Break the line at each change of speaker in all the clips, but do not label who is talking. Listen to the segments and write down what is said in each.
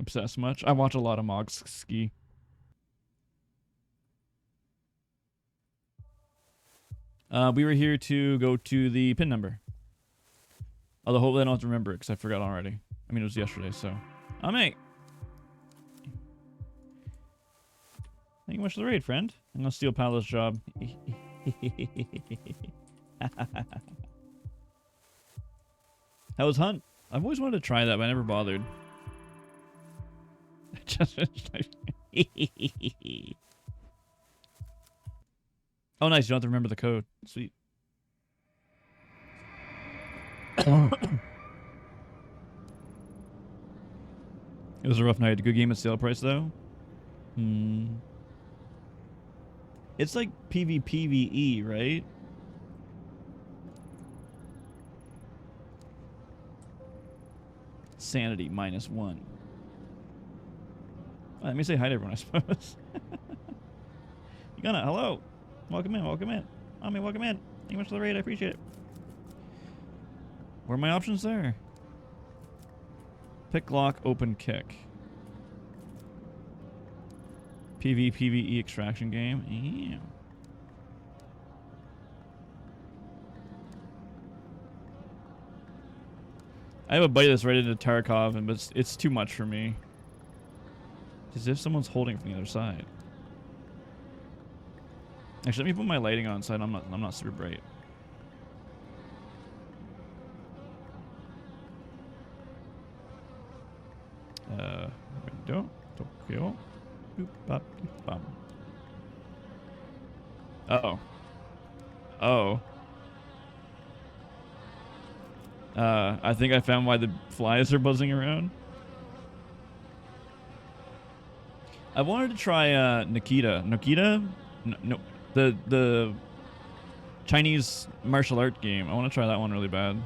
obsessed much. I watch a lot of Mogs ski. We were here to go to the pin number. Although hopefully I don't have to remember it because I forgot already. I mean, it was yesterday, so. Oh, mate. Thank you much for the raid, friend. I'm gonna steal Paolo's job. How was Hunt? I've always wanted to try that, but I never bothered. Oh, nice. You don't have to remember the code. Sweet. It was a rough night. A good game at sale price, though. It's like PvPvE, right? Sanity -1. Let me say hi to everyone, I suppose. You gonna? Hello. Welcome in, welcome in. Mommy, welcome in. Thank you much for the raid, I appreciate it. What are my options there? Pick, lock, open, kick. PvPvE extraction game. Yeah. I have a buddy that's ready to Tarkov, but it's too much for me. It's as if someone's holding from the other side. Actually, let me put my lighting on so I'm not super bright. Window, Tokyo. Boop, bop, boop, bum. Uh-oh. Oh. I think I found why the flies are buzzing around. I wanted to try Nikita. Nikita? No, the Chinese martial art game. I want to try that one really bad.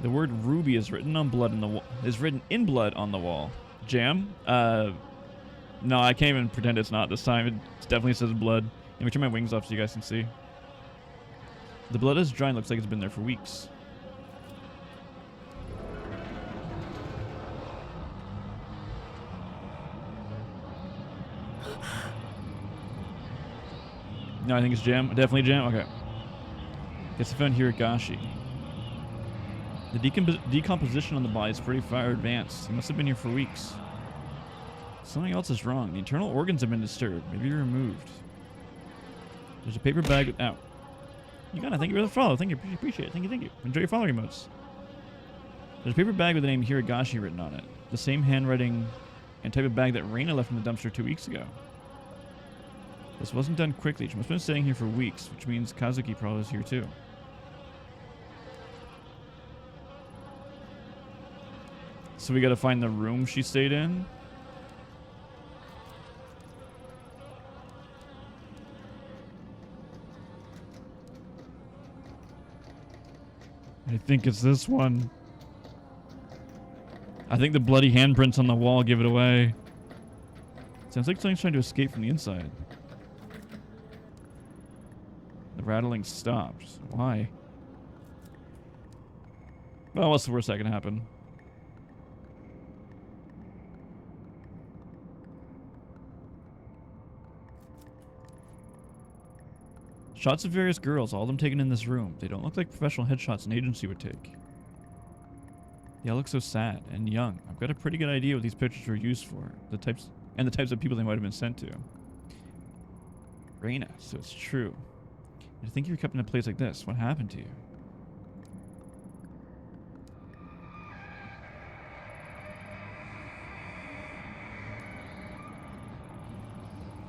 The word ruby is written on blood in the is written in blood on the wall. Jam? No, I can't even pretend it's not this time. It definitely says blood. Let me turn my wings off so you guys can see. The blood is dry and looks like it's been there for weeks. No, I think it's Jam. Definitely Jam? Okay. Guess I found Hirogashi. The decomposition on the body is pretty far advanced. He must have been here for weeks. Something else is wrong. The internal organs have been disturbed. Maybe removed. There's a paper bag with... Ow. You got it. Thank you for the follow. Thank you. Appreciate it. Thank you. Thank you. Enjoy your follow emotes. There's a paper bag with the name Hirogashi written on it. The same handwriting and type of bag that Reina left in the dumpster 2 weeks ago. This wasn't done quickly. She must have been staying here for weeks, which means Kazuki probably is here too. So we gotta find the room she stayed in. I think it's this one. I think the bloody handprints on the wall give it away. Sounds like something's trying to escape from the inside. The rattling stopped. Why? Well, what's the worst that can happen? Shots of various girls, all of them taken in this room. They don't look like professional headshots an agency would take. They all look so sad and young. I've got a pretty good idea what these pictures were used for. The types of people they might have been sent to. Reina, so it's true. I think you were kept in a place like this. What happened to you?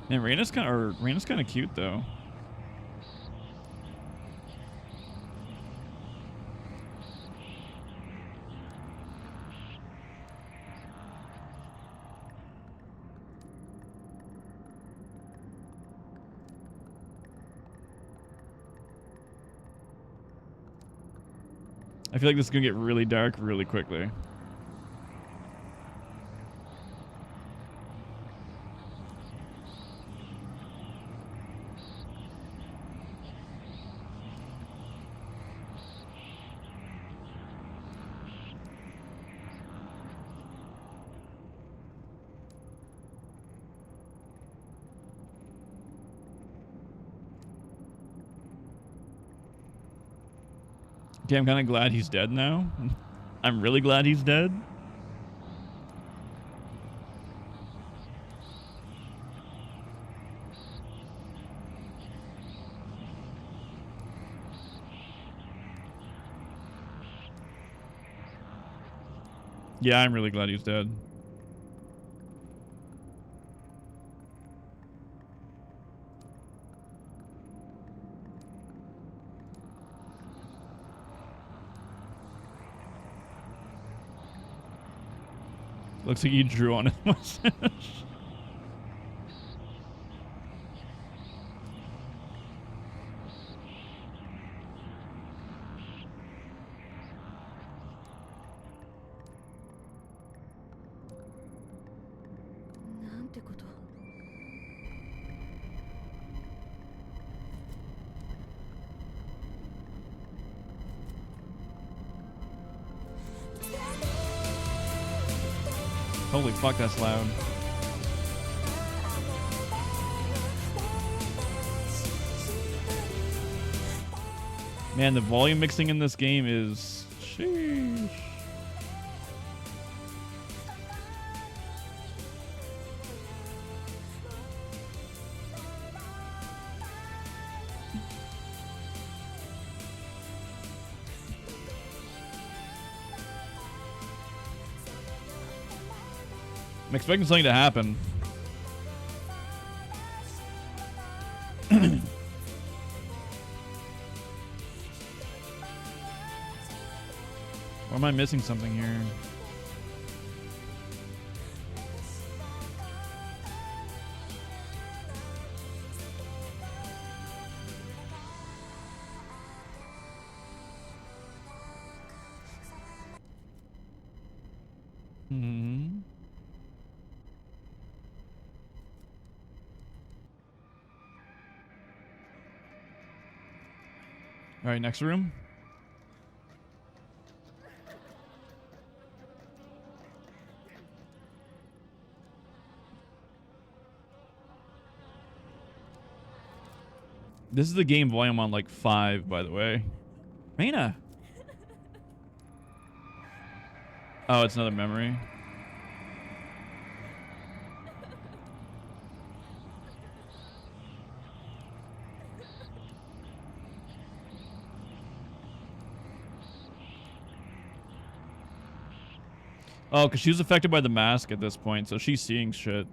Man, Reina's kind of cute though. I feel like this is gonna get really dark really quickly. Okay, I'm kind of glad he's dead now. I'm really glad he's dead. Yeah, I'm really glad he's dead. Looks like he drew on his mustache. Holy fuck, that's loud. Man, the volume mixing in this game is... Sheesh. I'm expecting something to happen. Or am I missing something here? Hmm. All right, next room. This is the game volume on like 5, by the way. Reina. Oh, it's another memory. Oh, because she was affected by the mask at this point, so she's seeing shit.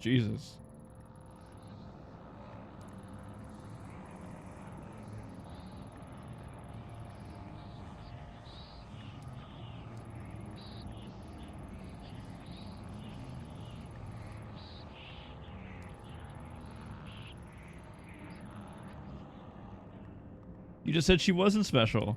Jesus. You just said she wasn't special.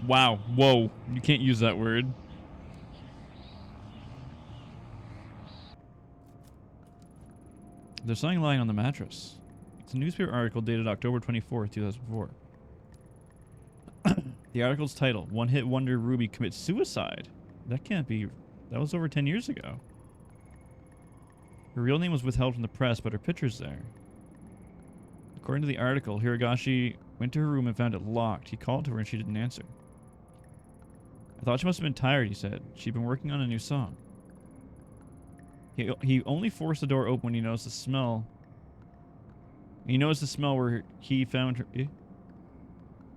Wow. Whoa. You can't use that word. There's something lying on the mattress. It's a newspaper article dated October 24th, 2004. The article's title, One Hit Wonder Ruby Commits Suicide. That can't be... That was over 10 years ago. Her real name was withheld from the press, but her picture's there. According to the article, Hirogashi went to her room and found it locked. He called to her and she didn't answer. I thought she must have been tired, he said. She'd been working on a new song. He only forced the door open when he noticed the smell. He noticed the smell where he found her.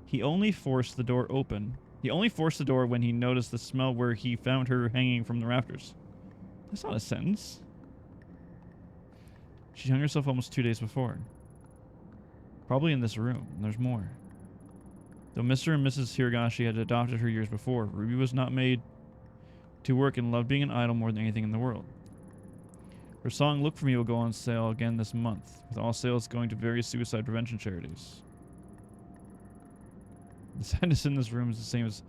He only forced the door open. He only forced the door when he noticed the smell where he found her hanging from the rafters. That's not a sentence. She hung herself almost 2 days before. Probably in this room, and there's more. Though Mr. and Mrs. Hirogashi had adopted her years before, Ruby was not made to work and loved being an idol more than anything in the world. Her song Look For Me will go on sale again this month, with all sales going to various suicide prevention charities. The sadness in this room is the same as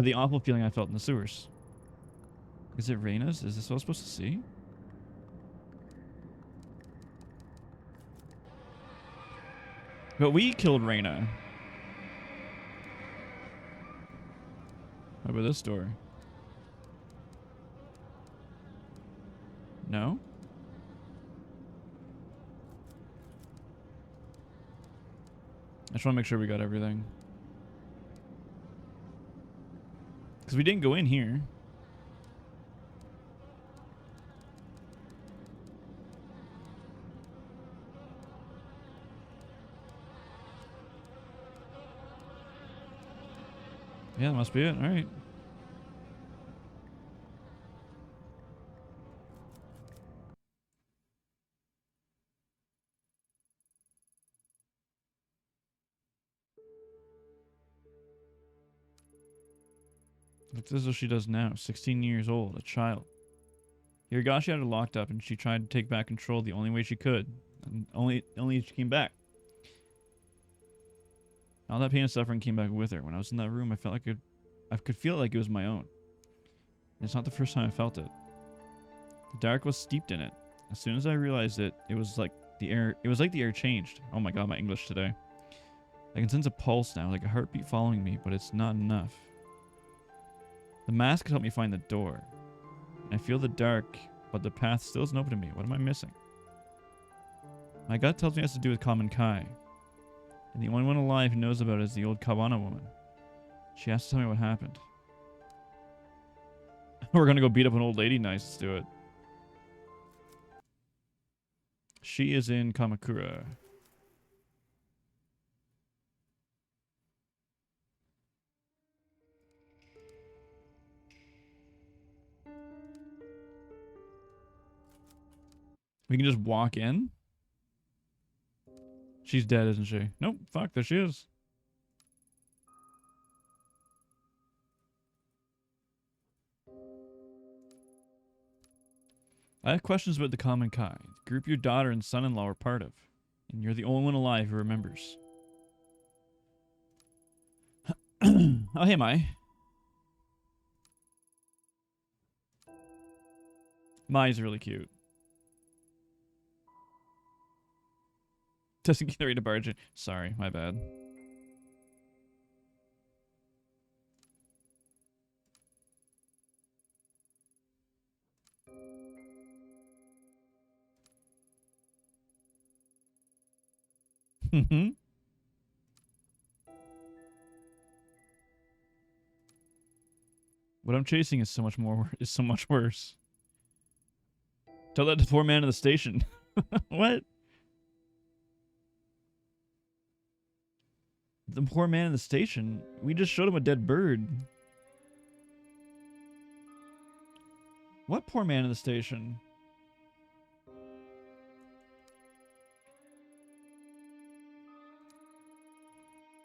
the awful feeling I felt in the sewers. Is it Reina's? Is this what I was supposed to see? But we killed Reina. What about this door? No? I just want to make sure we got everything. Because we didn't go in here. Yeah, that must be it. All right. This is what she does now. 16 years old, a child. Hirogashi had her locked up, and she tried to take back control the only way she could. And only she came back. All that pain and suffering came back with her. When I was in that room, I felt like I could feel it like it was my own. And it's not the first time I felt it. The dark was steeped in it. As soon as I realized it, it was like the air changed. Oh my god, my English today. I can sense a pulse now, like a heartbeat following me, but it's not enough. The mask helped me find the door. I feel the dark, but the path still isn't open to me. What am I missing? My gut tells me it has to do with Common Kai. And the only one alive who knows about it is the old Kawana woman. She has to tell me what happened. We're gonna go beat up an old lady. Nice, let's do it. She is in Kamakura. We can just walk in? She's dead, isn't she? Nope, fuck, there she is. I have questions about the Common Kai, the group your daughter and son-in-law are part of. And you're the only one alive who remembers. Oh, hey, Mai. Mai's really cute. Doesn't get ready to barge in. Sorry, my bad. What I'm chasing is so much worse. Tell that to the poor man in the station. What? The poor man in the station? We just showed him a dead bird. What poor man in the station?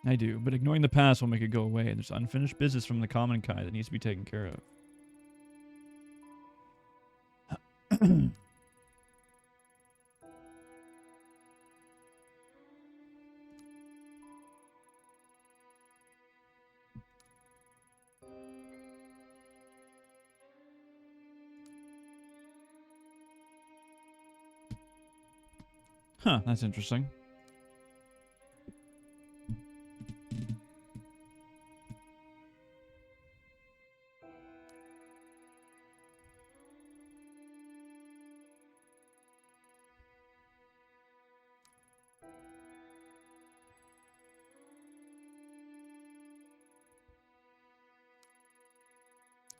I do, but ignoring the past will make it go away. There's unfinished business from the Common Kai that needs to be taken care of. Huh, that's interesting.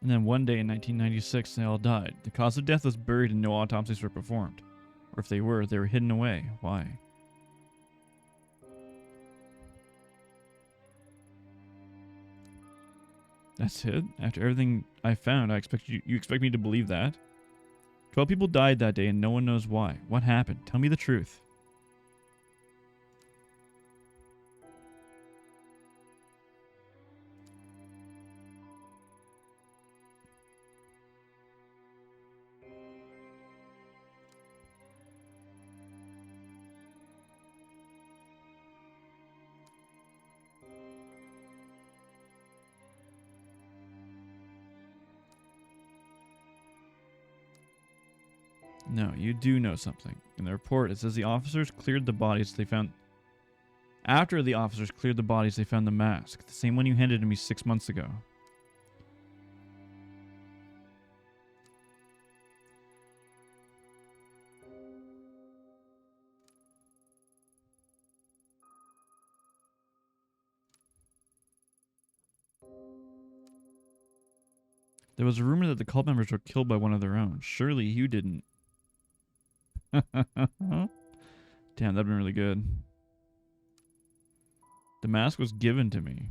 And then one day in 1996, they all died. The cause of death was buried and no autopsies were performed. Or if they were hidden away. Why? That's it? After everything I found, you expect me to believe that? 12 people died that day and no one knows why. What happened? Tell me the truth. No, you do know something. In the report, it says the officers cleared the bodies they found. After the officers cleared the bodies, they found the mask. The same one you handed to me 6 months ago. There was a rumor that the cult members were killed by one of their own. Surely you didn't. Damn, that'd been really good. The mask was given to me.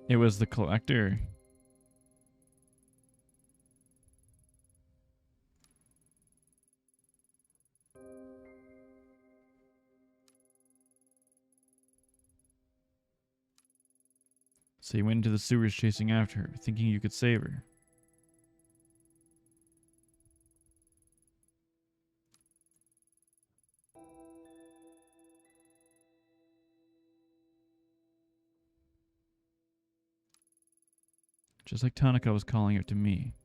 It was the collector. So you went into the sewers chasing after her, thinking you could save her. Just like Tanaka was calling out to me.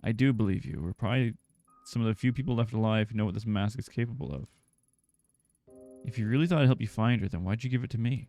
I do believe you. We're probably some of the few people left alive who know what this mask is capable of. If you really thought I'd help you find her, then why'd you give it to me?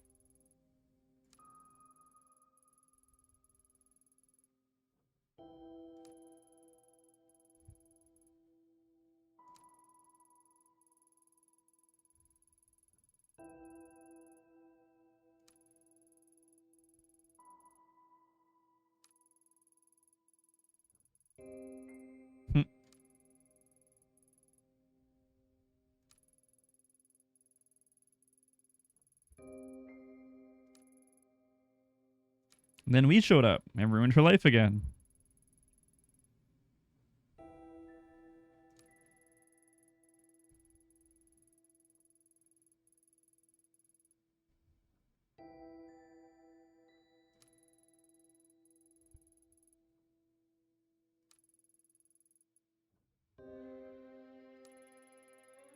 And then we showed up and ruined her life again.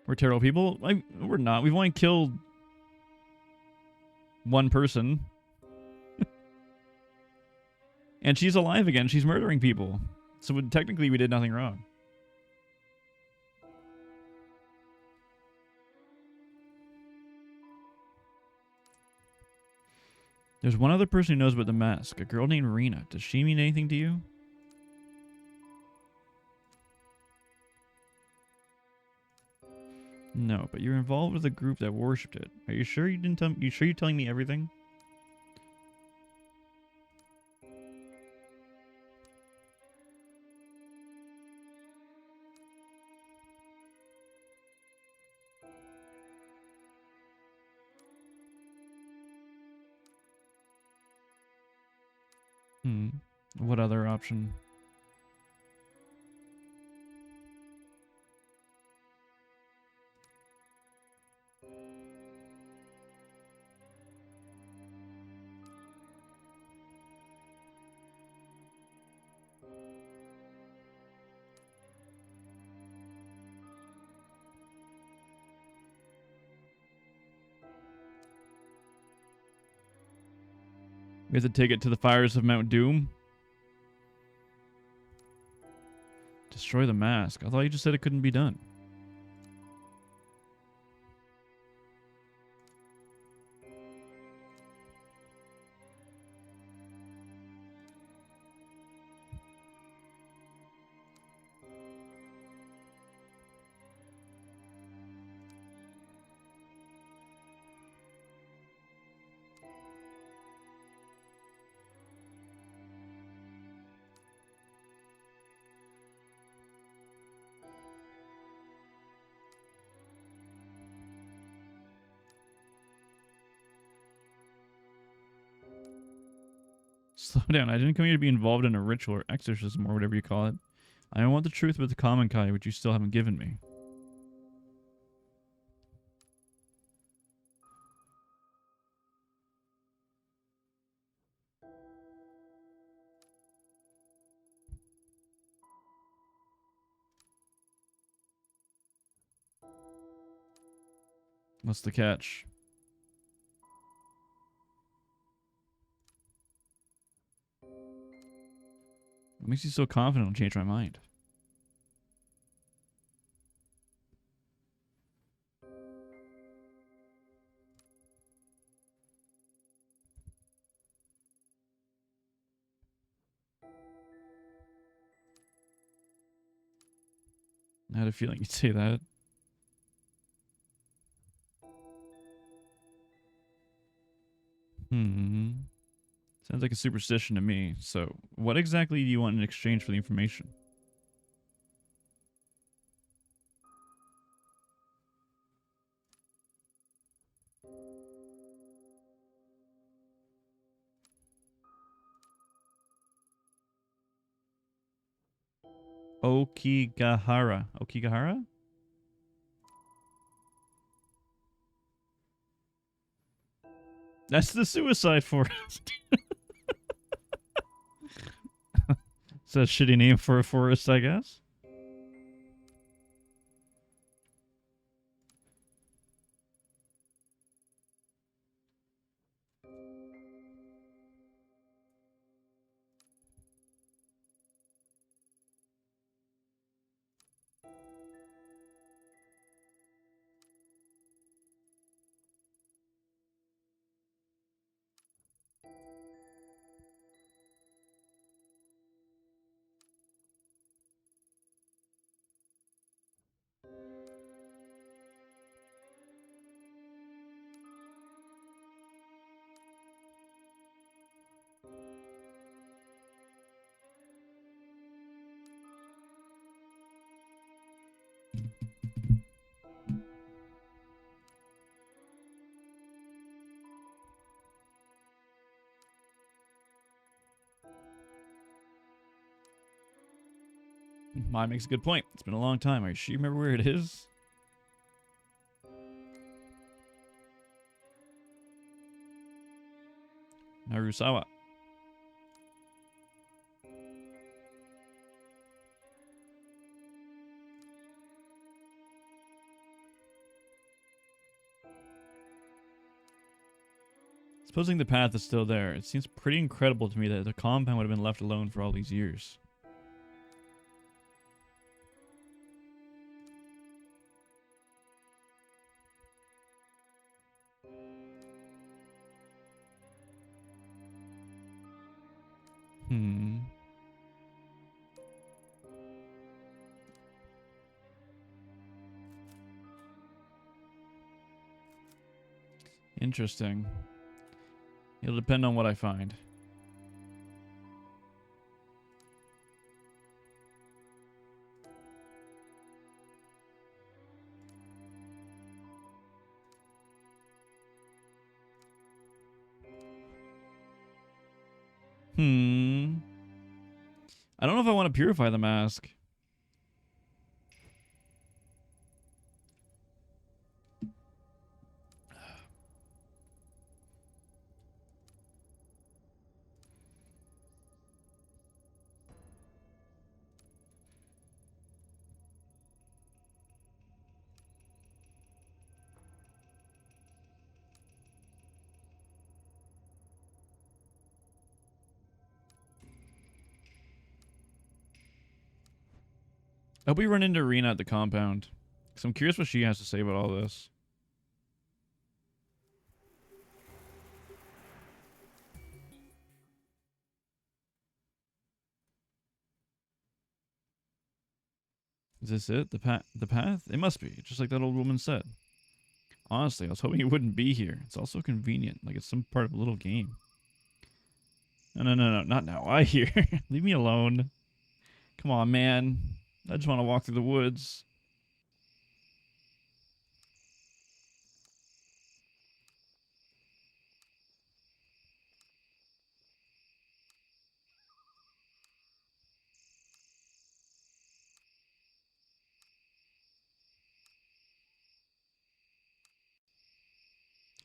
We're terrible people? We're not. We've only killed one person. And she's alive again. She's murdering people. So technically we did nothing wrong. There's one other person who knows about the mask. A girl named Rena. Does she mean anything to you? No, but you're involved with a group that worshipped it. Are you sure you didn't tell me? You sure you're telling me everything? What other option? We have to take it to the fires of Mount Doom? Destroy the mask. I thought you just said it couldn't be done. Slow down. I didn't come here to be involved in a ritual or exorcism or whatever you call it. I want the truth about the common Kai, which you still haven't given me. What's the catch? What makes you so confident I'll change my mind? I had a feeling you'd say that. Sounds like a superstition to me. So, what exactly do you want in exchange for the information? Okigahara. Okigahara? That's the suicide forest. It's a shitty name for a forest, I guess. Mine makes a good point. It's been a long time. Are you sure you remember where it is? Narusawa. Supposing the path is still there, it seems pretty incredible to me that the compound would have been left alone for all these years. Interesting. It'll depend on what I find. I don't know if I want to purify the mask. I hope we run into Rena at the compound. Because I'm curious what she has to say about all this. Is this it? The path? It must be, just like that old woman said. Honestly, I was hoping it wouldn't be here. It's also convenient, like it's some part of a little game. No, not now. I hear. Leave me alone. Come on, man. I just want to walk through the woods.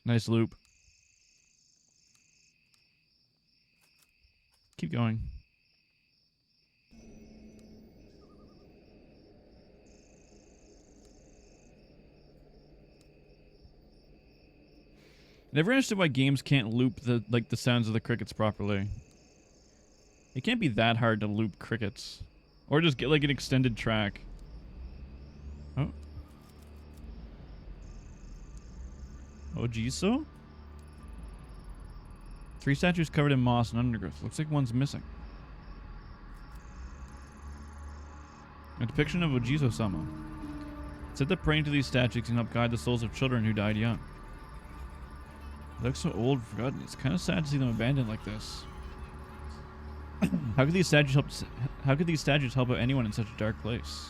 Nice loop. Keep going. Never understood why games can't loop the sounds of the crickets properly. It can't be that hard to loop crickets. Or just get like an extended track. Oh. Oh, geez, so? 3 statues covered in moss and undergrowth. Looks like one's missing. A depiction of Ojizo-sama. It said that praying to these statues can help guide the souls of children who died young. They look so old and forgotten. It's kind of sad to see them abandoned like this. How could these statues help? How could these statues help out anyone in such a dark place?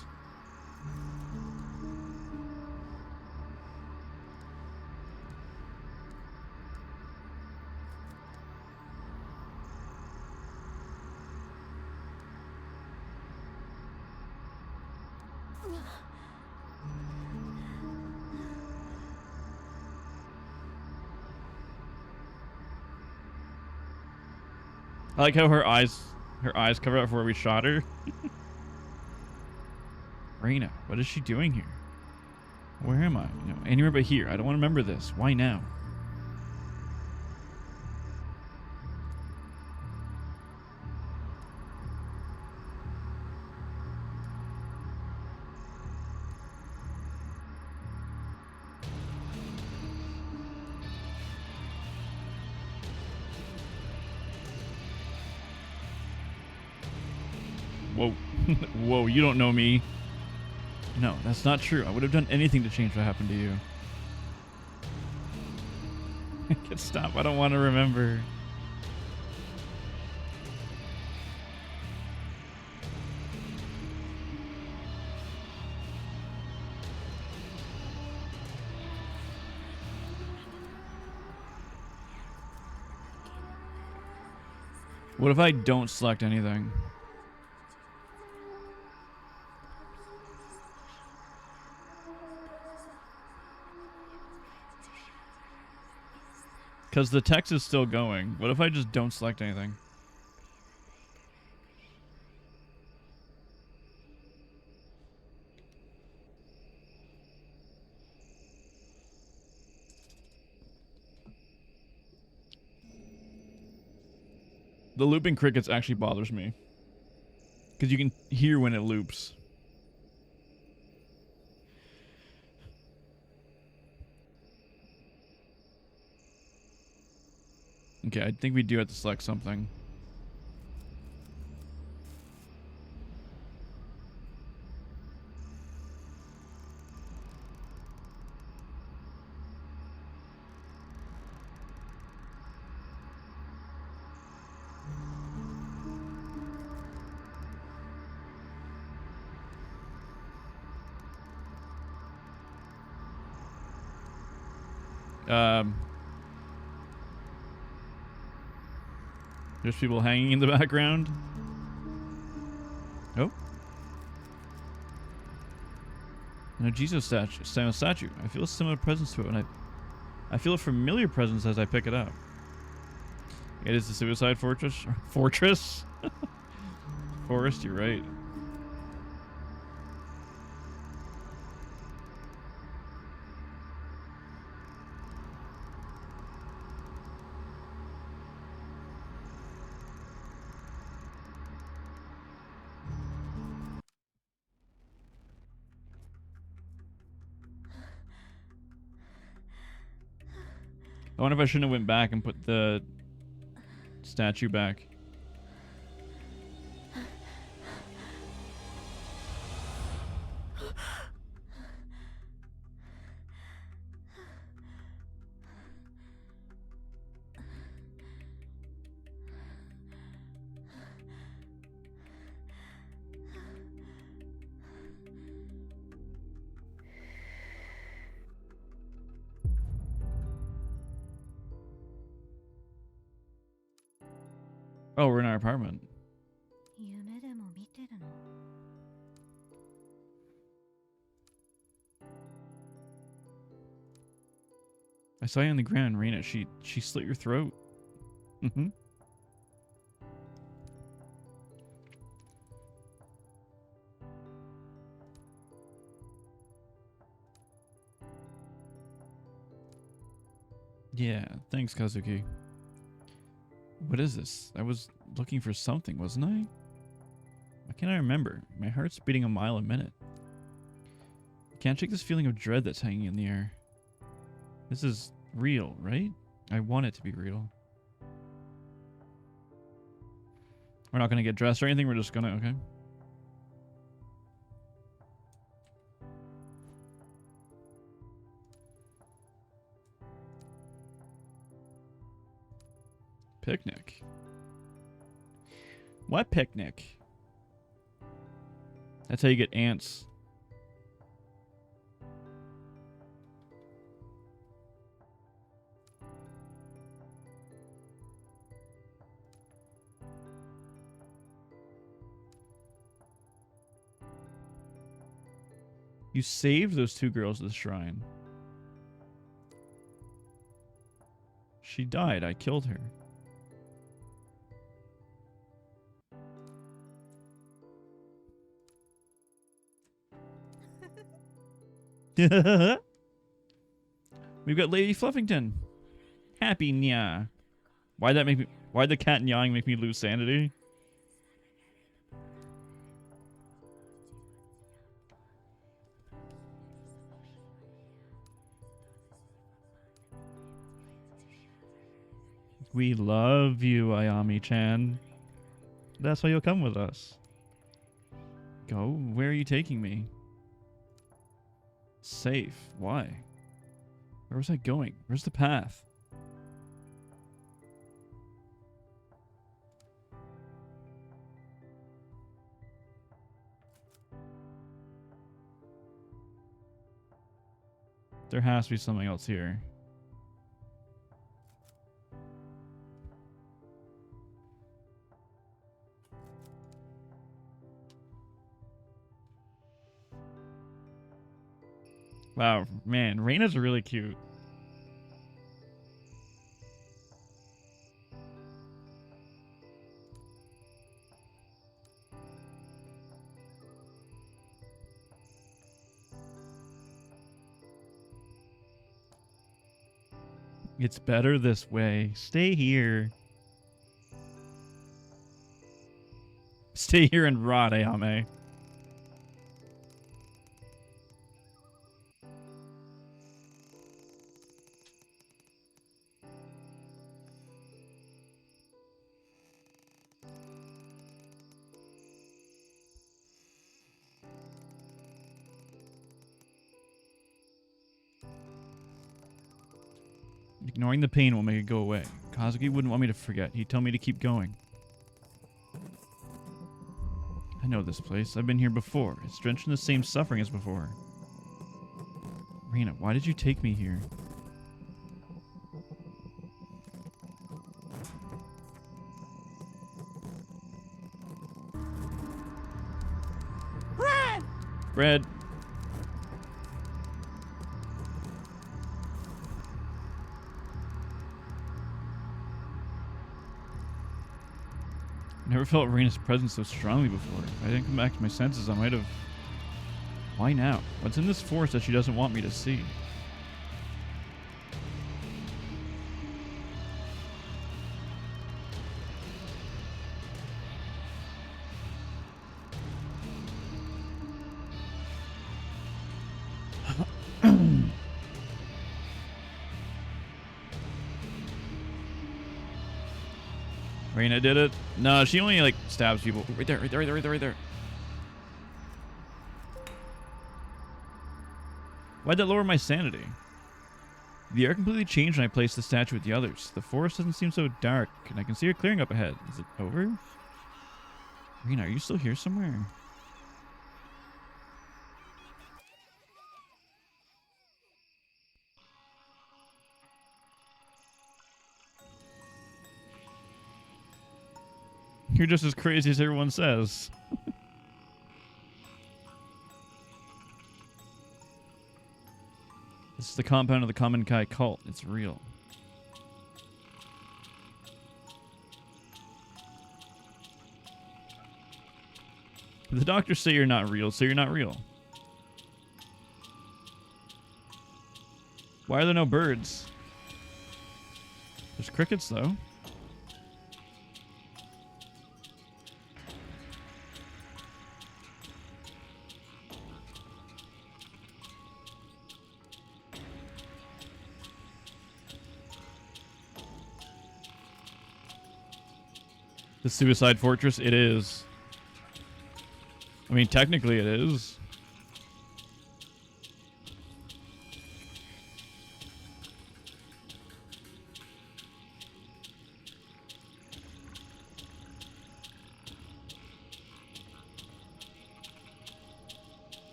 I like how her eyes cover up before we shot her. Reina, what is she doing here? Where am I? You know, anywhere but here. I don't want to remember this. Why now? Whoa. Whoa, you don't know me. No, that's not true. I would have done anything to change what happened to you. I can't stop. I don't want to remember. What if I don't select anything? Because the text is still going. What if I just don't select anything? The looping crickets actually bothers me. Because you can hear when it loops. Okay, I think we do have to select something. There's people hanging in the background. Oh. No, Jesus statue. I feel a similar presence to it, and I feel a familiar presence as I pick it up. It is the suicide fortress. Fortress? Forest, you're right. I wonder if I shouldn't have went back and put the statue back. Oh, we're in our apartment. I saw you on the ground, Rena. She slit your throat. Mm-hmm. Yeah, thanks, Kazuki. What is this? I was looking for something, wasn't I? Why can't I remember? My heart's beating a mile a minute. I can't shake this feeling of dread that's hanging in the air. This is real, right? I want it to be real. We're not going to get dressed or anything. We're just going to, okay? Picnic. What picnic? That's how you get ants. You saved those two girls at the shrine. She died. I killed her. We've got Lady Fluffington. Happy Nya. Why'd that make me? Why'd the cat nyawing make me lose sanity? We love you, Ayami-chan. That's why you'll come with us. Go? Where are you taking me? Safe. Why? Where was I going? Where's the path? There has to be something else here. Wow, man, Reina's really cute. It's better this way. Stay here. Stay here and rot, Ayame. Ignoring the pain will make it go away. Kazuki wouldn't want me to forget. He'd tell me to keep going. I know this place. I've been here before. It's drenched in the same suffering as before. Reina, why did you take me here? Bread! Bread. Never felt Reina's presence so strongly before. If I didn't come back to my senses, I might have... Why now? What's in this forest that she doesn't want me to see? Reina did it. No, she only like stabs people. Right there, right there, right there, right there, right there. Why'd that lower my sanity? The air completely changed when I placed the statue with the others. The forest doesn't seem so dark, and I can see her clearing up ahead. Is it over? Reina, are you still here somewhere? You're just as crazy as everyone says. This is the compound of the Common Kai cult. It's real. The doctors say you're not real, so you're not real. Why are there no birds? There's crickets, though. The Suicide Fortress? It is. I mean, technically it is.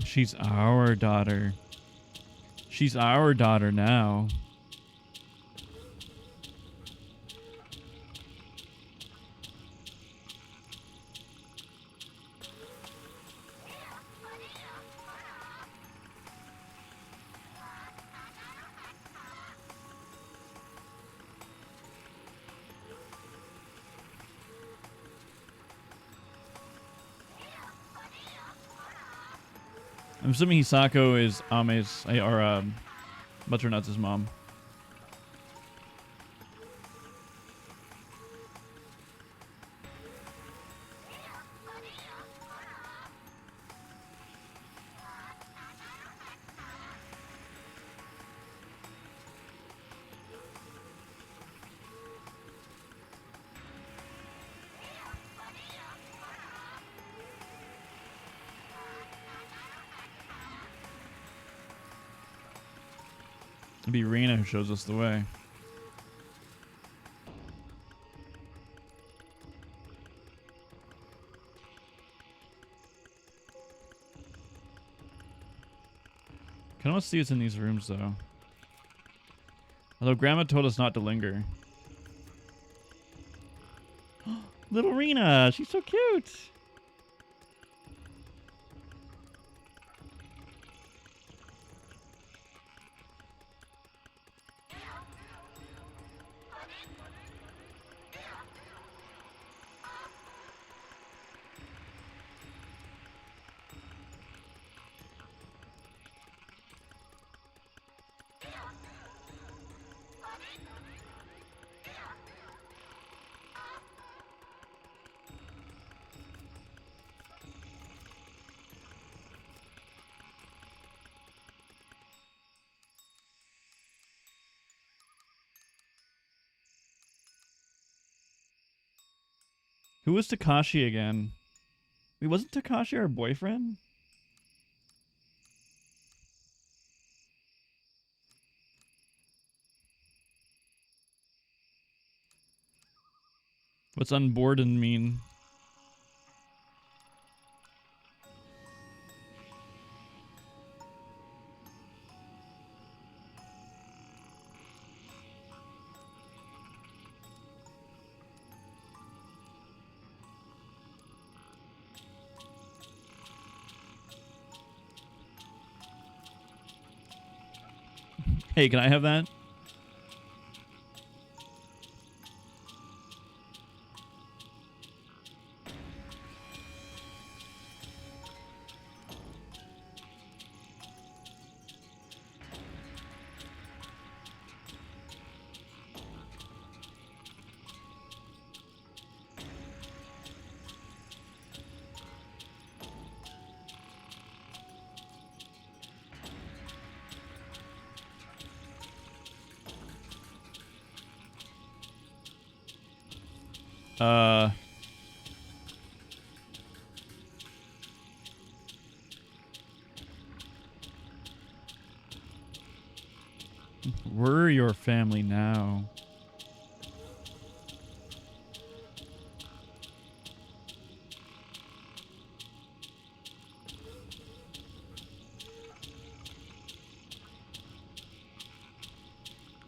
She's our daughter. She's our daughter now. I'm assuming Hisako is Ame's, or Butternuts' mom. It'd be Rena who shows us the way. Kind of want to see what's in these rooms, though. Although Grandma told us not to linger. Little Rena! She's so cute! Who was Takashi again? Wait, wasn't Takashi our boyfriend? What's unboarded mean? Hey, can I have that? We're your family now.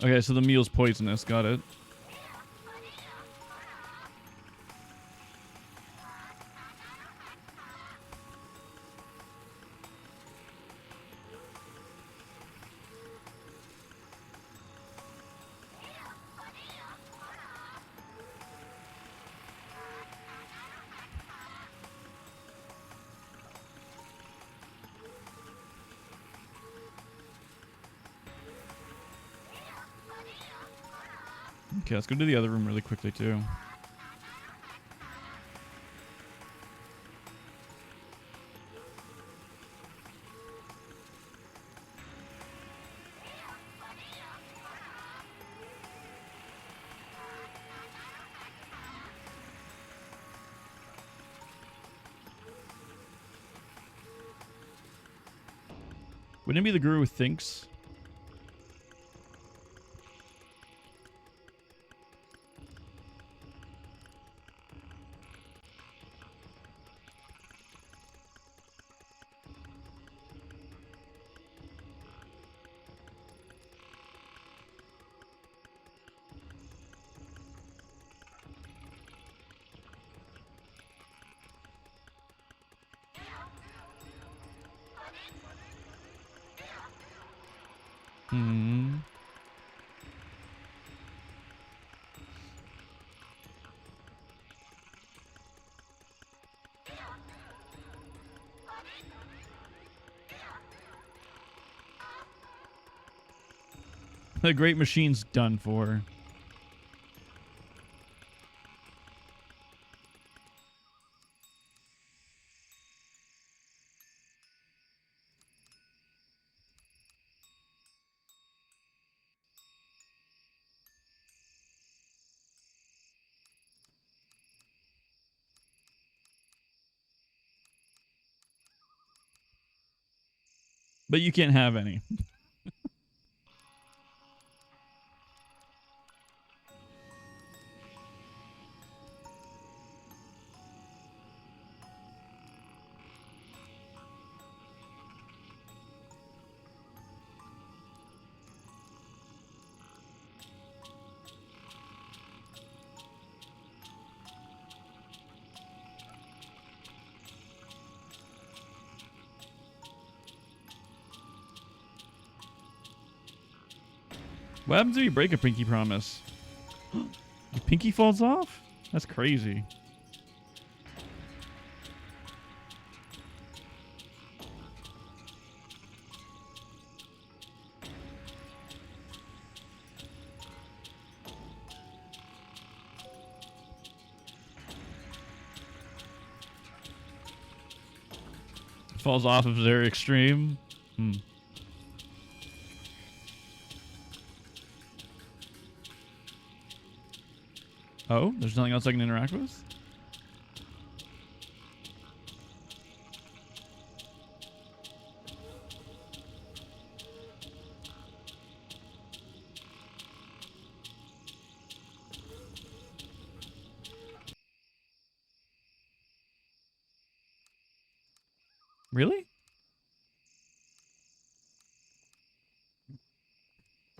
Okay, so the meal's poisonous. Got it. Okay, let's go to the other room really quickly, too. Wouldn't it be the guru who thinks? Hmm. The great machine's done for. But you can't have any. What happens if you break a pinky promise? The pinky falls off? That's crazy. Falls off if very extreme. Hmm. Oh, there's nothing else I can interact with? Really?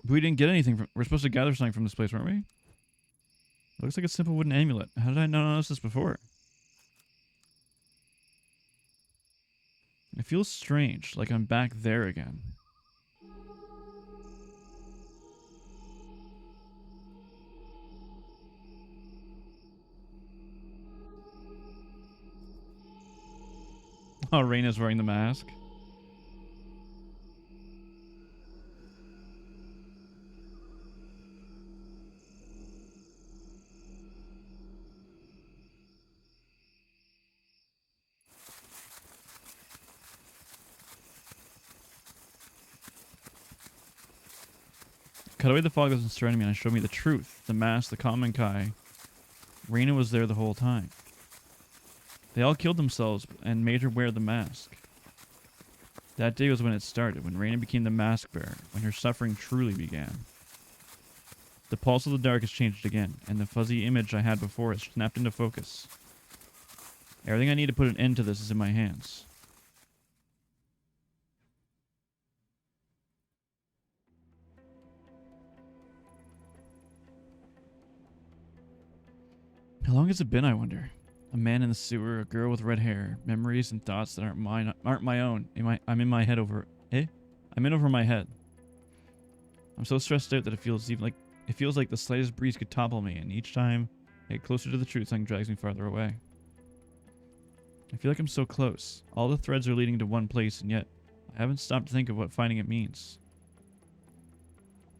We didn't get anything from... We're supposed to gather something from this place, weren't we? It looks like a simple wooden amulet. How did I not notice this before? It feels strange, like I'm back there again. Oh, Raina's wearing the mask. Cut away the fog that was surrounding me and showed me the truth. The mask, the common Kai. Raina was there the whole time. They all killed themselves and made her wear the mask. That day was when it started, when Raina became the mask bearer, when her suffering truly began. The pulse of the dark has changed again, and the fuzzy image I had before has snapped into focus. Everything I need to put an end to this is in my hands. How long has it been, I wonder? A man in the sewer, a girl with red hair, memories and thoughts that aren't my own. I'm in my head over... I'm in over my head. I'm so stressed out that it feels like the slightest breeze could topple me, and each time I get closer to the truth, something drags me farther away. I feel like I'm so close. All the threads are leading to one place, and yet I haven't stopped to think of what finding it means.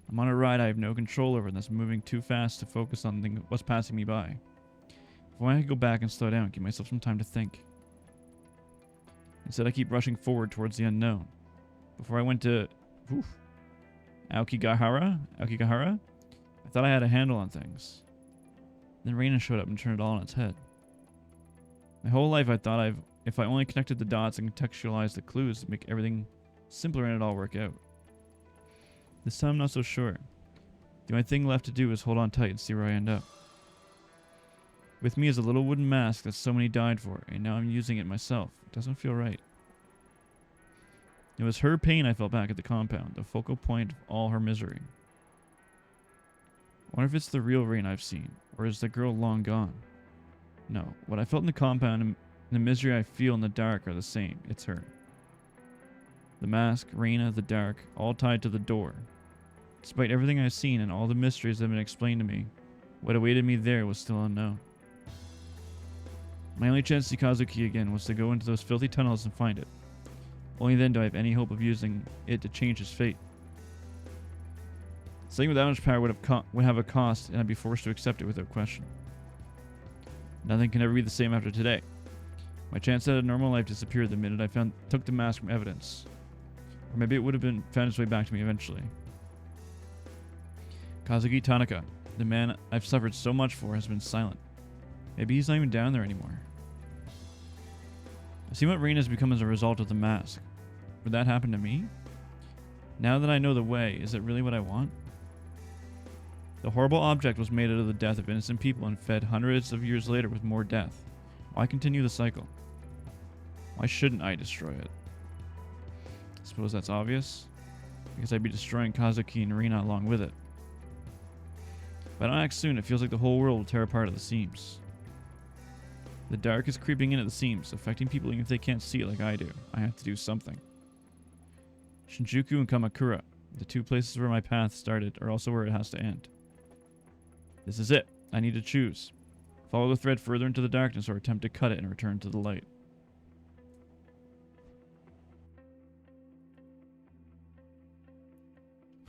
I'm on a ride I have no control over and that's moving too fast to focus on what's passing me by. If only I could go back and slow down, give myself some time to think. Instead, I keep rushing forward towards the unknown. Before I went to Aokigahara, I thought I had a handle on things. Then Reina showed up and turned it all on its head. My whole life I thought if I only connected the dots and contextualized the clues to make everything simpler and it all work out. This time I'm not so sure. The only thing left to do is hold on tight and see where I end up. With me is a little wooden mask that so many died for, and now I'm using it myself. It doesn't feel right. It was her pain I felt back at the compound, the focal point of all her misery. I wonder if it's the real Rain I've seen, or is the girl long gone? No, what I felt in the compound and the misery I feel in the dark are the same. It's her. The mask, Reina, the dark, all tied to the door. Despite everything I've seen and all the mysteries that have been explained to me, what awaited me there was still unknown. My only chance to see Kazuki again was to go into those filthy tunnels and find it. Only then do I have any hope of using it to change his fate. Something with that much power would have a cost, and I'd be forced to accept it without question. Nothing can ever be the same after today. My chance at a normal life disappeared the minute I took the mask from evidence. Or maybe it would have found its way back to me eventually. Kazuki Tanaka, the man I've suffered so much for, has been silent. Maybe he's not even down there anymore. I've seen what Reina has become as a result of the mask. Would that happen to me? Now that I know the way, is it really what I want? The horrible object was made out of the death of innocent people and fed hundreds of years later with more death. Why continue the cycle? Why shouldn't I destroy it? I suppose that's obvious. Because I'd be destroying Kazuki and Reina along with it. If I don't act soon, it feels like the whole world will tear apart at the seams. The dark is creeping in at the seams, affecting people even if they can't see it like I do. I have to do something. Shinjuku and Kamakura, the two places where my path started, are also where it has to end. This is it. I need to choose. Follow the thread further into the darkness or attempt to cut it and return to the light.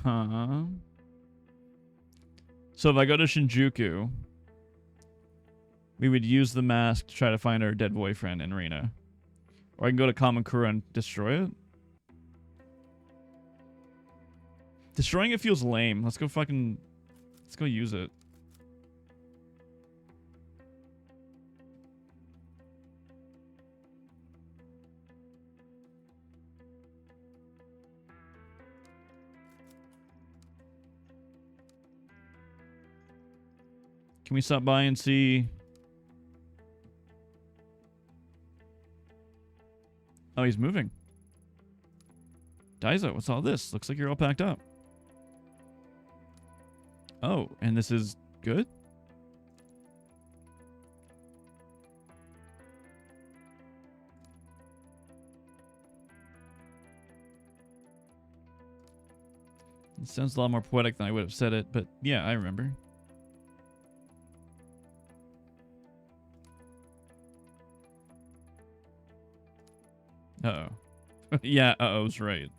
Huh? So if I go to Shinjuku, we would use the mask to try to find our dead boyfriend and Reina. Or I can go to Kamakura and destroy it. Destroying it feels lame. Let's go use it. Can we stop by and see? Oh, he's moving. Daiso, what's all this? Looks like you're all packed up. Oh, and this is good? It sounds a lot more poetic than I would have said it, but yeah, I remember. Uh-oh. Yeah, uh-oh's right.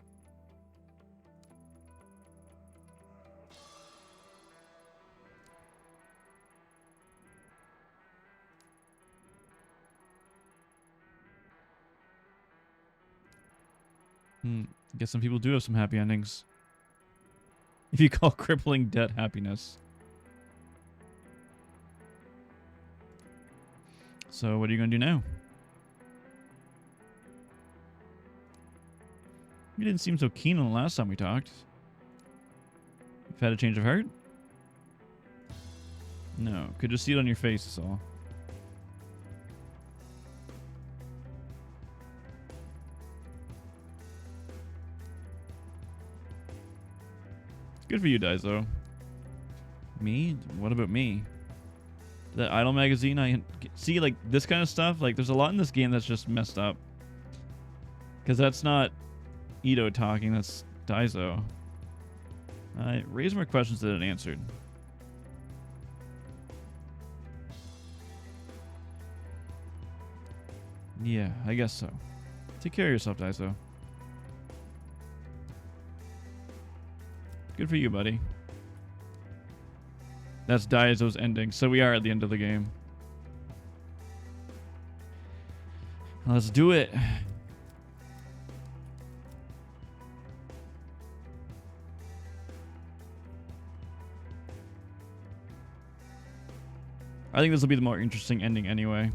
I guess some people do have some happy endings. If you call crippling debt happiness. So what are you going to do now? You didn't seem so keen on the last time we talked. You've had a change of heart? No, could just see it on your face, that's all. Good for you, Daiso. Me? What about me? That Idol magazine I see, like, this kind of stuff, like, there's a lot in this game that's just messed up. Because that's not Ito talking, that's Daiso. I raised more questions than it answered. Yeah, I guess so. Take care of yourself, Daiso. Good for you, buddy. That's Daizo's ending. So we are at the end of the game. Let's do it. I think this will be the more interesting ending anyway.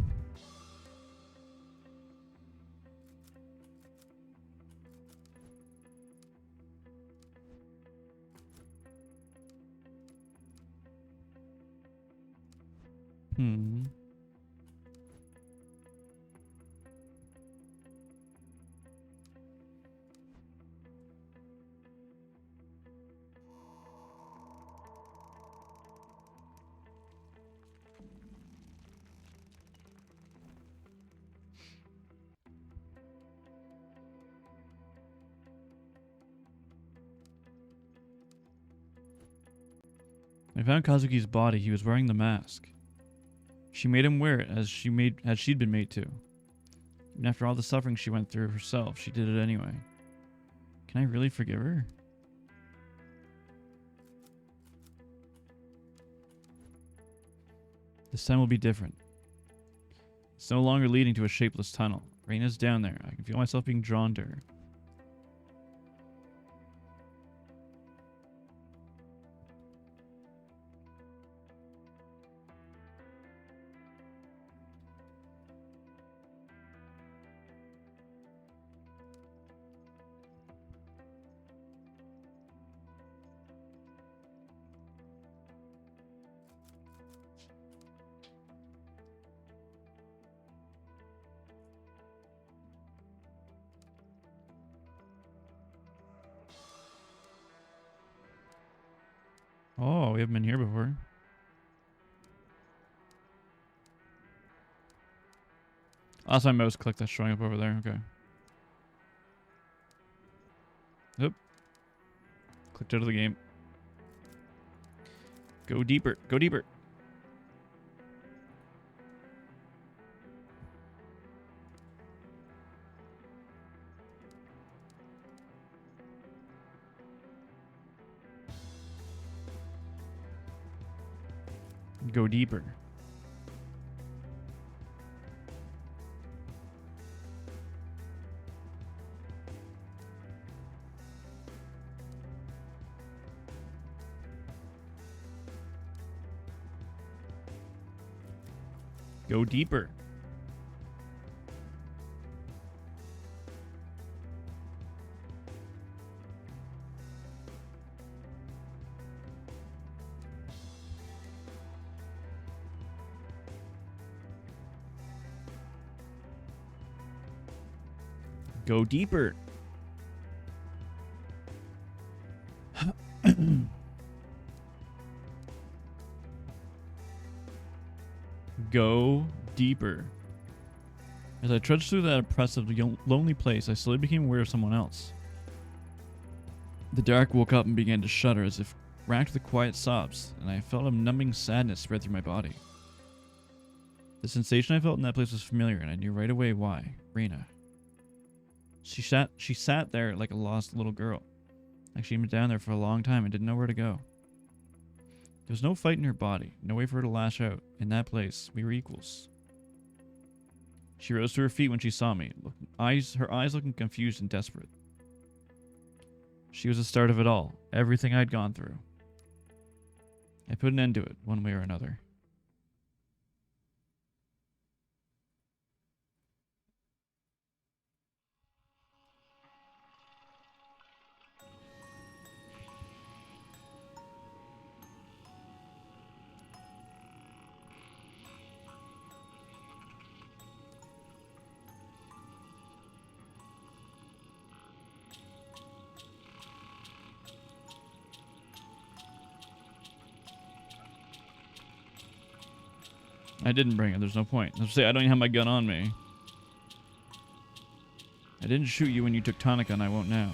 I found Kazuki's body. He was wearing the mask. She made him wear it as she'd been made to. Even after all the suffering she went through herself, she did it anyway. Can I really forgive her? This time will be different. It's no longer leading to a shapeless tunnel. Reina's down there. I can feel myself being drawn to her. Oh, we haven't been here before. Oh, that's my mouse click that's showing up over there. Okay. Oop. Clicked out of the game. Go deeper. Go deeper. Go deeper. Go deeper. Go deeper. Go deeper. As I trudged through that oppressive, lonely place, I slowly became aware of someone else. The dark woke up and began to shudder as if racked with quiet sobs, and I felt a numbing sadness spread through my body. The sensation I felt in that place was familiar, and I knew right away why. Reina. She sat there like a lost little girl, like she'd been down there for a long time and didn't know where to go. There was no fight in her body, no way for her to lash out. In that place, we were equals. She rose to her feet when she saw me, her eyes looking confused and desperate. She was the start of it all, everything I'd gone through. I put an end to it, one way or another. I didn't bring it. There's no point. Let's say I don't even have my gun on me. I didn't shoot you when you took Tonica, and I won't now.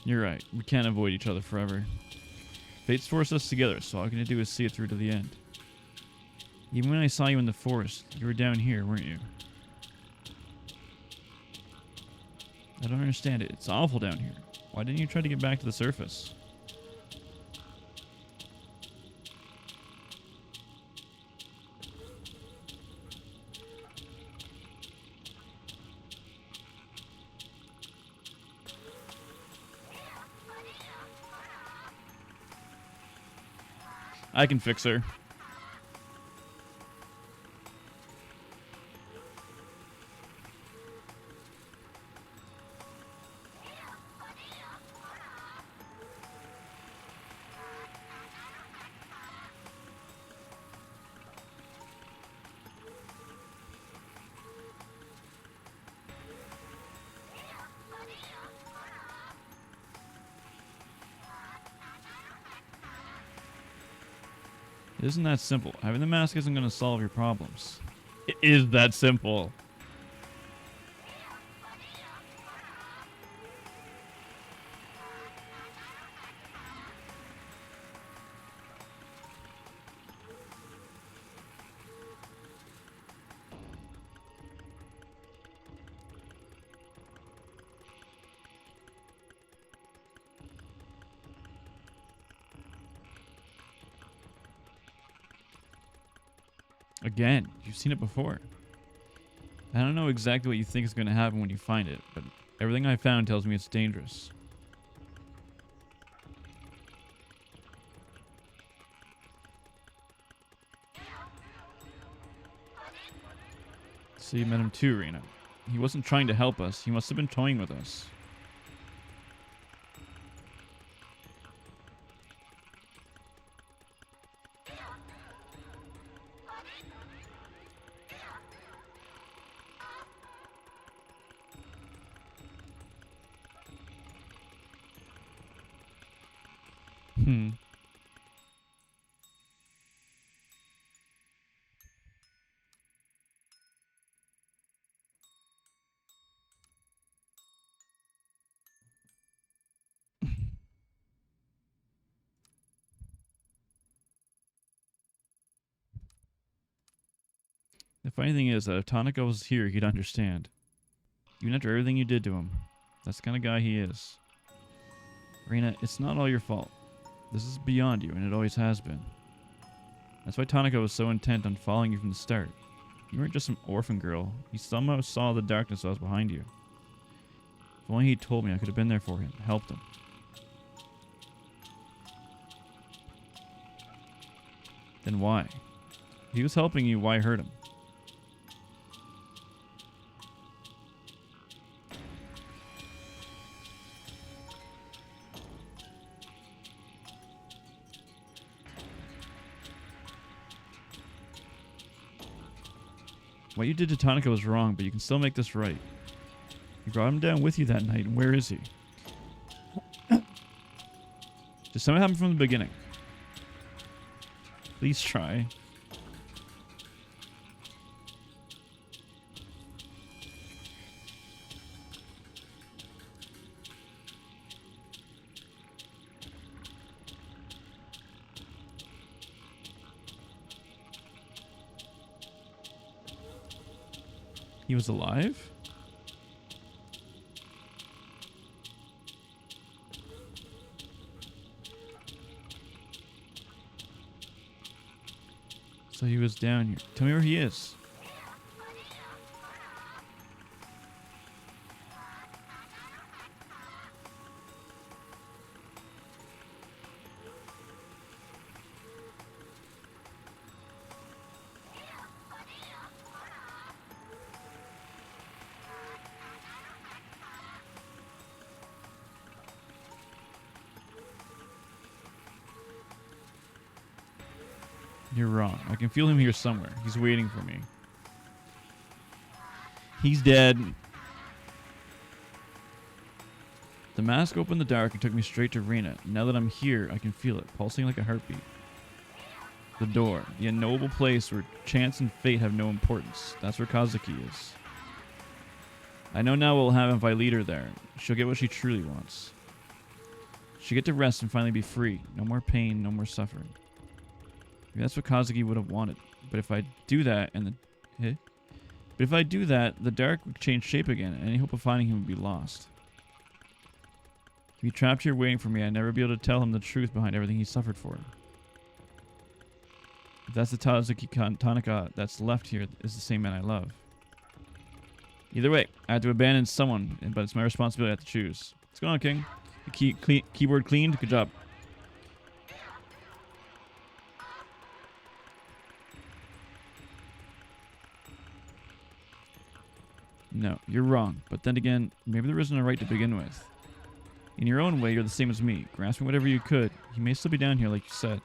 You're right. We can't avoid each other forever. Fate's forced us together, so all I can do is see it through to the end. Even when I saw you in the forest, you were down here, weren't you? I don't understand it. It's awful down here. Why didn't you try to get back to the surface? I can fix her. It isn't that simple. Having the mask isn't going to solve your problems. It is that simple. Again, you've seen it before. I don't know exactly what you think is going to happen when you find it, but everything I found tells me it's dangerous. So you met him too, Rena. He wasn't trying to help us. He must have been toying with us. The funny thing is that if Tanaka was here, he'd understand. Even after everything you did to him. That's the kind of guy he is. Rena, it's not all your fault. This is beyond you, and it always has been. That's why Tanaka was so intent on following you from the start. You weren't just some orphan girl. He somehow saw the darkness that was behind you. If only he'd told me, I could have been there for him, helped him. Then why? If he was helping you, why hurt him? What you did to Tanaka was wrong, but you can still make this right. You brought him down with you that night, and where is he? Just something happened from the beginning. Please try. He was alive? So he was down here. Tell me where he is. You're wrong. I can feel him here somewhere. He's waiting for me. He's dead. The mask opened the dark and took me straight to Rena. Now that I'm here, I can feel it, pulsing like a heartbeat. The door. The unknowable place where chance and fate have no importance. That's where Kazuki is. I know now what will happen if I lead her there. She'll get what she truly wants. She'll get to rest and finally be free. No more pain, no more suffering. Maybe that's what Kazuki would have wanted. But if I do that, the dark would change shape again, and any hope of finding him would be lost. He'd be trapped here waiting for me. I'd never be able to tell him the truth behind everything he suffered for. If that's the Kazuki Tanaka that's left here, is the same man I love. Either way, I have to abandon someone, but it's my responsibility I have to choose. What's going on, King? The keyboard cleaned? Good job. No, you're wrong. But then again, maybe there isn't a right to begin with. In your own way, you're the same as me. Grasping whatever you could. He may still be down here, like you said.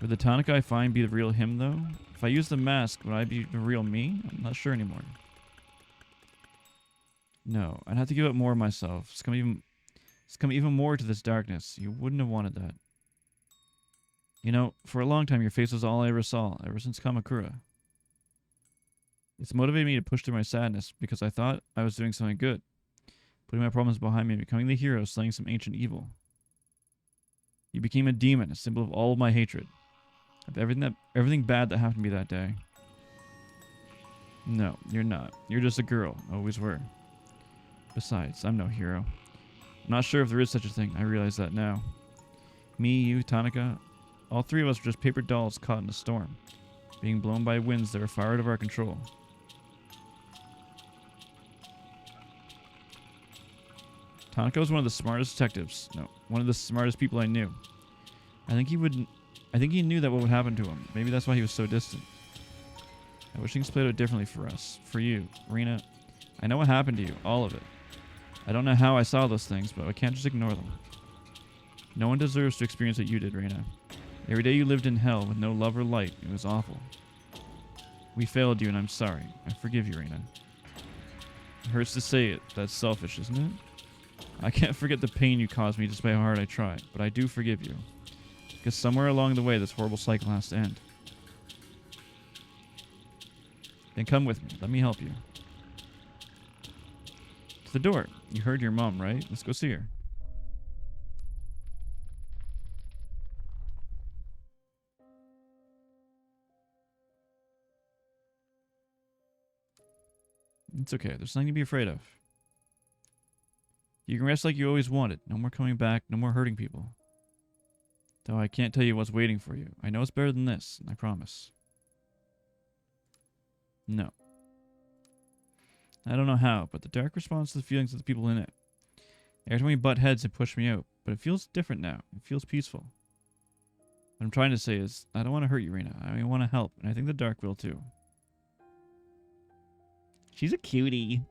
Would the Tanaka I find be the real him, though? If I use the mask, would I be the real me? I'm not sure anymore. No, I'd have to give up more of myself. Succumb even more to this darkness. You wouldn't have wanted that. You know, for a long time, your face was all I ever saw, ever since Kamakura. It's motivated me to push through my sadness, because I thought I was doing something good. Putting my problems behind me, becoming the hero, slaying some ancient evil. You became a demon, a symbol of all of my hatred. Of everything bad that happened to me that day. No, you're not. You're just a girl. Always were. Besides, I'm no hero. I'm not sure if there is such a thing. I realize that now. Me, you, Tanaka, all three of us were just paper dolls caught in a storm, being blown by winds that were far out of our control. Tanaka was one of the smartest detectives. No, one of the smartest people I knew. I think he knew that what would happen to him. Maybe that's why he was so distant. I wish things played out differently for us. For you, Rena. I know what happened to you. All of it. I don't know how I saw those things, but I can't just ignore them. No one deserves to experience what you did, Rena. Every day you lived in hell with no love or light. It was awful. We failed you, and I'm sorry. I forgive you, Rena. It hurts to say it. That's selfish, isn't it? I can't forget the pain you caused me despite how hard I try, but I do forgive you. Because somewhere along the way, this horrible cycle has to end. Then come with me. Let me help you. To the door. You heard your mom, right? Let's go see her. It's okay. There's nothing to be afraid of. You can rest like you always wanted. No more coming back. No more hurting people. Though I can't tell you what's waiting for you. I know it's better than this. I promise. No. I don't know how, but the dark responds to the feelings of the people in it. Every time we butt heads, it pushed me out. But it feels different now. It feels peaceful. What I'm trying to say is, I don't want to hurt you, Rena. I want to help, and I think the dark will too. She's a cutie.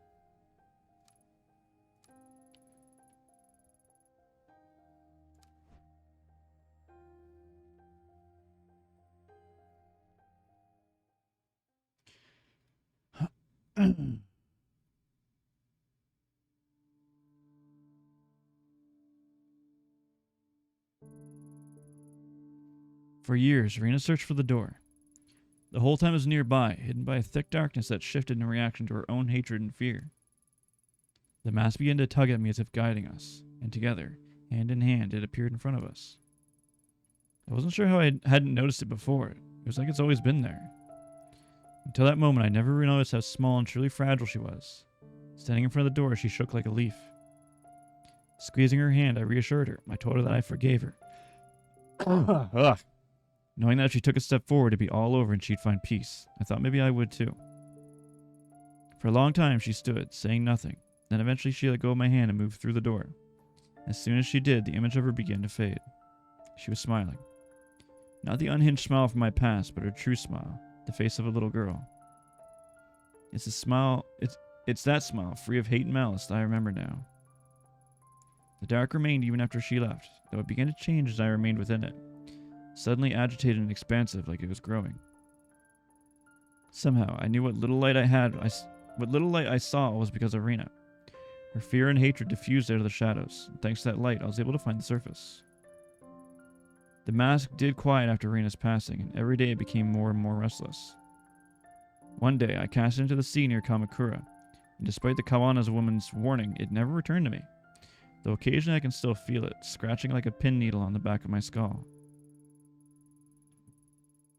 For years, Rena searched for the door. The whole time it was nearby, hidden by a thick darkness that shifted in reaction to her own hatred and fear. The mask began to tug at me as if guiding us, and together, hand in hand, it appeared in front of us. I wasn't sure how I hadn't noticed it before. It was like it's always been there. Until that moment, I never realized how small and truly fragile she was. Standing in front of the door, she shook like a leaf. Squeezing her hand, I reassured her. I told her that I forgave her. Knowing that if she took a step forward, it'd be all over and she'd find peace. I thought maybe I would too. For a long time, she stood, saying nothing. Then eventually she let go of my hand and moved through the door. As soon as she did, the image of her began to fade. She was smiling. Not the unhinged smile from my past, but her true smile. The face of a little girl. It's a smile. It's that smile, free of hate and malice, that I remember now. The dark remained even after she left, though it began to change as I remained within it. Suddenly agitated and expansive, like it was growing. Somehow, I knew what little light I saw was because of Rena. Her fear and hatred diffused out of the shadows, and thanks to that light, I was able to find the surface. The mask did quiet after Rena's passing, and every day it became more and more restless. One day, I cast it into the sea near Kamakura, And despite the Kawana woman's warning, it never returned to me. Though occasionally I can still feel it, scratching like a pin needle on the back of my skull.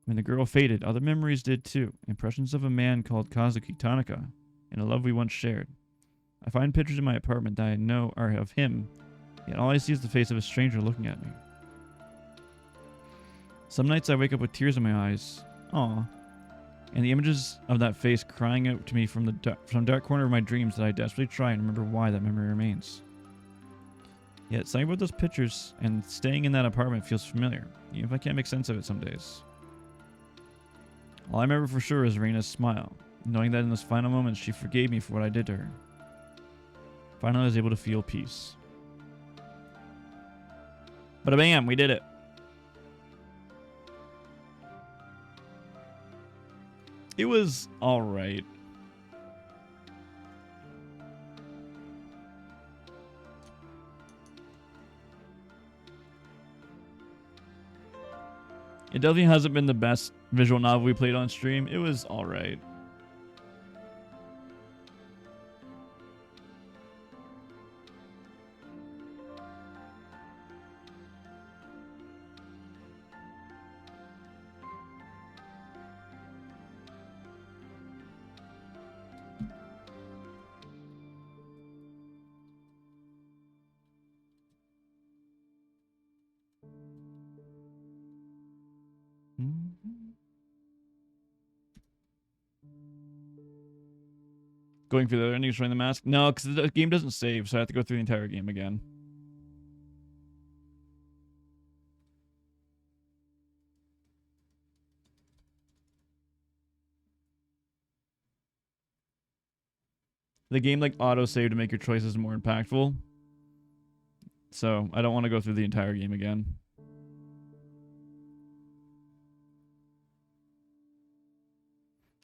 When the girl faded, other memories did too. Impressions of a man called Kazuki Tanaka, and a love we once shared. I find pictures in my apartment that I know are of him, yet all I see is the face of a stranger looking at me. Some nights I wake up with tears in my eyes. Aw. And the images of that face crying out to me from the dark corner of my dreams that I desperately try and remember why that memory remains. Yet something about those pictures and staying in that apartment feels familiar, even if I can't make sense of it some days. All I remember for sure is Reina's smile, knowing that in those final moments she forgave me for what I did to her. Finally I was able to feel peace. But bam, we did it. It was alright. It definitely hasn't been the best visual novel we played on stream. It was alright. Going through the ending, showing the mask? No, because the game doesn't save, so I have to go through the entire game again. The game like auto-save to make your choices more impactful. So I don't want to go through the entire game again.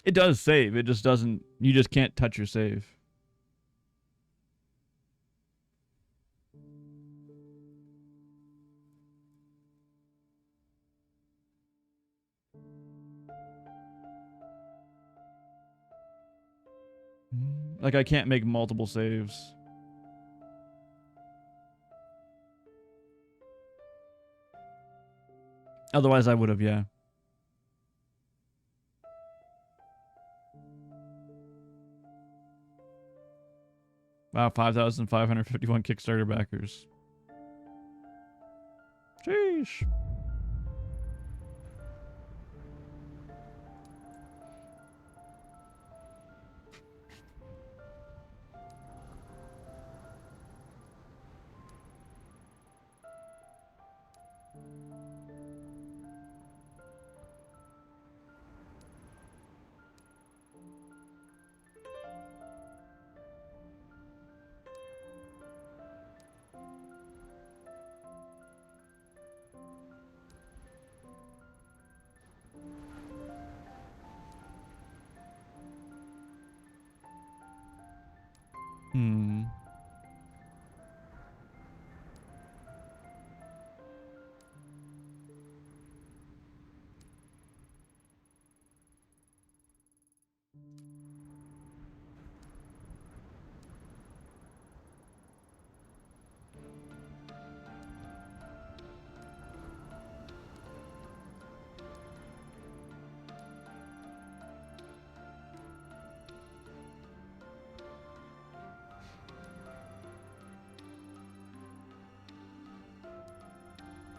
It does save. It just doesn't... You just can't touch your save. Like, I can't make multiple saves. Otherwise, I would have, yeah. Wow, 5,551 Kickstarter backers. Sheesh.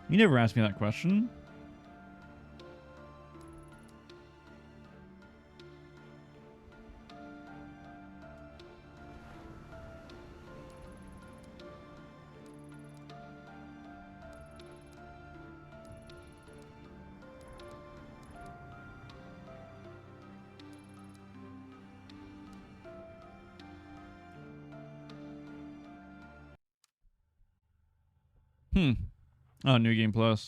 You never asked me that question. Oh, New Game Plus.